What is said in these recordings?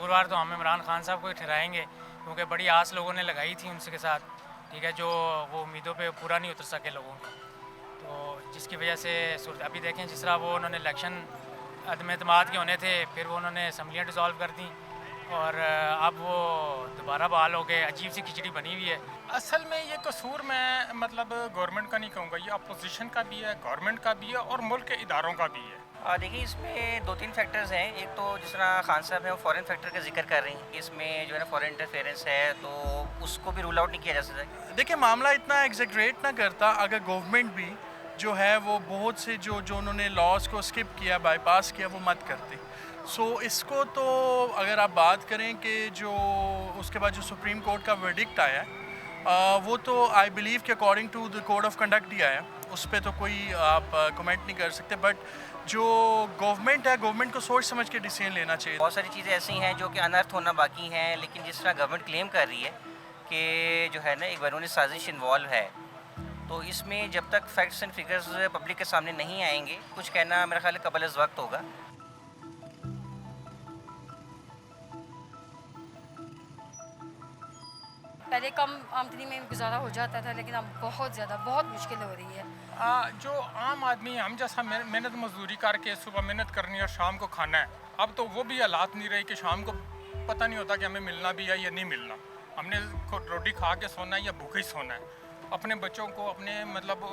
कसूरवार तो हम इमरान खान साहब को ही ठहराएंगे, क्योंकि बड़ी आस लोगों ने लगाई थी उनके साथ, ठीक है, जो वो उम्मीदों पे पूरा नहीं उतर सके लोगों की। तो जिसकी वजह से अभी देखें जिस तरह वो उन्होंने इलेक्शन अदम एतमाद के होने थे, फिर वो उन्होंने असम्बलियाँ डिज़ोल्व कर दी और अब वो दोबारा बहाल हो गए। अजीब सी खिचड़ी बनी हुई है। असल में ये कसूर मैं मतलब गवर्नमेंट का नहीं कहूँगा, ये अपोजिशन का भी है, गवर्नमेंट का भी है और मुल्क के इदारों का भी है। देखिए इसमें दो तीन फैक्टर्स हैं। एक तो जिस तरह खान साहब हैं वो फॉरेन फैक्टर का जिक्र कर रही हैं कि इसमें जो है ना फॉरेन इंटरफेरेंस है, तो उसको भी रूल आउट नहीं किया जा सकता। देखिए मामला इतना एग्जेग्रेट ना करता अगर गवर्नमेंट भी जो है वो बहुत से जो जो उन्होंने लॉज को स्किप किया, बाईपास किया, वो मत करती। सो इसको तो अगर आप बात करें कि जो उसके बाद जो सुप्रीम कोर्ट का वर्डिक्ट आया है, वो तो आई बिलीव कि according to the code of conduct ही आया, उस पर तो कोई आप कमेंट नहीं कर सकते। बट जो गवर्नमेंट है, गवर्नमेंट को सोच समझ के डिसीजन लेना चाहिए। बहुत सारी चीज़ें ऐसी हैं जो कि अनर्थ होना बाकी हैं, लेकिन जिस तरह गवर्नमेंट क्लेम कर रही है कि जो है ना एक बैरूनी साजिश इन्वॉल्व है, तो इसमें जब तक फैक्ट्स एंड फिगर्स पब्लिक के सामने नहीं आएंगे, कुछ कहना मेरा ख्याल है कबल अज़ वक्त होगा। पहले कम आमदनी में गुजारा हो जाता था, लेकिन अब बहुत ज़्यादा बहुत मुश्किल हो रही है। जो आम आदमी हम जैसा मेहनत मजदूरी करके सुबह मेहनत करनी और शाम को खाना है, अब तो वो भी हालात नहीं रहे कि शाम को पता नहीं होता कि हमें मिलना भी है या नहीं मिलना, हमने रोटी खा के सोना है या भूखे ही सोना है, अपने बच्चों को अपने मतलब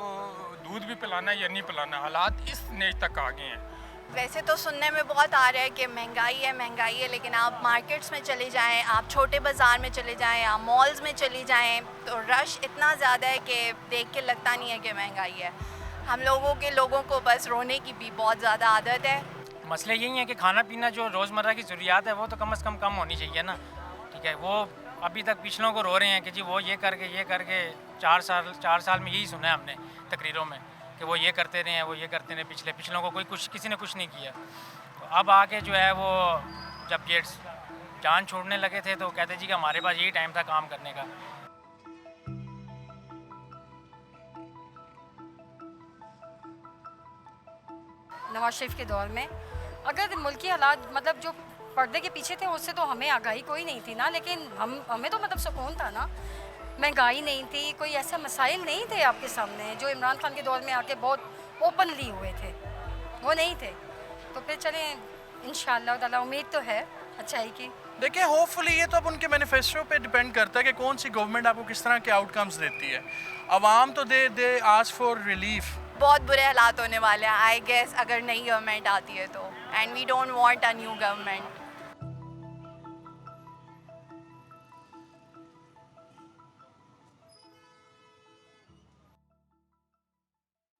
दूध भी पिलाना है या नहीं पिलाना। हालात इस नेज तक आ गए हैं। वैसे तो सुनने में बहुत आ रहा है कि महंगाई है, लेकिन आप मार्केट्स में चले जाएं, आप छोटे बाज़ार में चले जाएं, आप मॉल्स में चली जाएं, तो रश इतना ज़्यादा है कि देख के लगता नहीं है कि महंगाई है। हम लोगों को बस रोने की भी बहुत ज़्यादा आदत है। मसले यही है कि खाना पीना जो रोज़मर्रा की ज़रूरियात है वो तो कम से कम होनी चाहिए ना, ठीक है। वो अभी तक पिछलों को रो रहे हैं कि जी वो ये करके 4 साल में यही सुना है हमने तकरीरों में कि वो ये करते रहे हैं, वो ये करते रहे। पिछलों को किसी ने कुछ नहीं किया। तो अब आके जो है वो जब ये जान छोड़ने लगे थे तो कहते जी कि हमारे पास यही टाइम था काम करने का। नवाज शरीफ के दौर में अगर मुल्की हालात मतलब जो पर्दे के पीछे थे उससे तो हमें आगाही कोई नहीं थी ना, लेकिन हमें तो मतलब सुकून था ना। महंगाई नहीं थी, कोई ऐसा मसाइल नहीं थे आपके सामने जो इमरान खान के दौर में आके बहुत ओपनली हुए थे, वो नहीं थे। तो फिर चलें इंशाअल्लाह ताला, उम्मीद तो है अच्छाई की। देखिए होपफुली ये तो अब उनके मैनिफेस्टो पे डिपेंड करता है कि कौन सी गवर्नमेंट आपको किस तरह के आउटकम्स देती है। अवाम तो दे आस्क फॉर रिलीफ। बहुत बुरे हालात होने वाले हैं आई गेस अगर नई गवर्नमेंट आती है तो, and we don't want a new government.